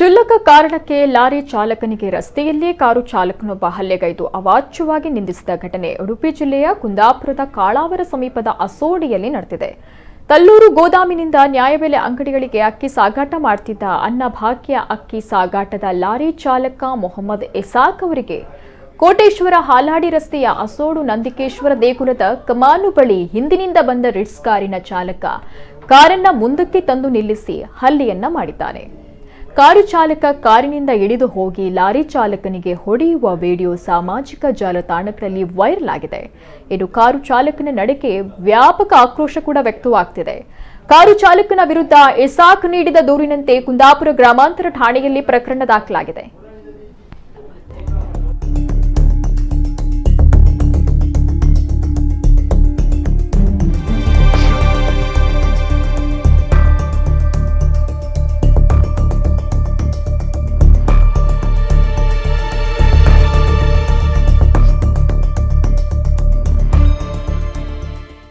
ಕ್ಷುಲ್ಲಕ ಕಾರಣಕ್ಕೆ ಲಾರಿ ಚಾಲಕನಿಗೆ ರಸ್ತೆಯಲ್ಲೇ ಕಾರು ಚಾಲಕನೊಬ್ಬ ಹಲ್ಲೆಗೈದು ಅವಾಚ್ಯವಾಗಿ ನಿಂದಿಸಿದ ಘಟನೆ ಉಡುಪಿ ಜಿಲ್ಲೆಯ ಕುಂದಾಪುರದ ಕಾಳಾವರ ಸಮೀಪದ ಅಸೋಡಿಯಲ್ಲಿ ನಡೆದಿದೆ. ತಲ್ಲೂರು ಗೋದಾಮಿನಿಂದ ನ್ಯಾಯಬೆಲೆ ಅಂಗಡಿಗಳಿಗೆ ಅಕ್ಕಿ ಸಾಗಾಟ ಮಾಡುತ್ತಿದ್ದ ಅನ್ನಭಾಗ್ಯ ಅಕ್ಕಿ ಸಾಗಾಟದ ಲಾರಿ ಚಾಲಕ ಮೊಹಮ್ಮದ್ ಇಸಾಕ್ ಅವರಿಗೆ ಕೋಟೇಶ್ವರ ಹಾಲಾಡಿ ರಸ್ತೆಯ ಅಸೋಡು ನಂದಿಕೇಶ್ವರ ದೇಗುಲದ ಕಮಾನು ಬಳಿ ಹಿಂದಿನಿಂದ ಬಂದ ರಿಟ್ಸ್ ಕಾರಿನ ಚಾಲಕ ಕಾರನ್ನ ಮುಂದಕ್ಕೆ ತಂದು ನಿಲ್ಲಿಸಿ ಹಲ್ಲೆಯನ್ನ ಮಾಡಿದ್ದಾನೆ. ಕಾರು ಚಾಲಕ ಕಾರಿನಿಂದ ಇಳಿದು ಹೋಗಿ ಲಾರಿ ಚಾಲಕನಿಗೆ ಹೊಡೆಯುವ ವಿಡಿಯೋ ಸಾಮಾಜಿಕ ಜಾಲತಾಣಗಳಲ್ಲಿ ವೈರಲ್ ಆಗಿದೆ. ಇನ್ನು ಕಾರು ಚಾಲಕನ ನಡೆಗೆ ವ್ಯಾಪಕ ಆಕ್ರೋಶ ಕೂಡ ವ್ಯಕ್ತವಾಗ್ತಿದೆ. ಕಾರು ಚಾಲಕನ ವಿರುದ್ಧ ಇಸಾಕ್ ನೀಡಿದ ದೂರಿನಂತೆ ಕುಂದಾಪುರ ಗ್ರಾಮಾಂತರ ಠಾಣೆಯಲ್ಲಿ ಪ್ರಕರಣ ದಾಖಲಾಗಿದೆ.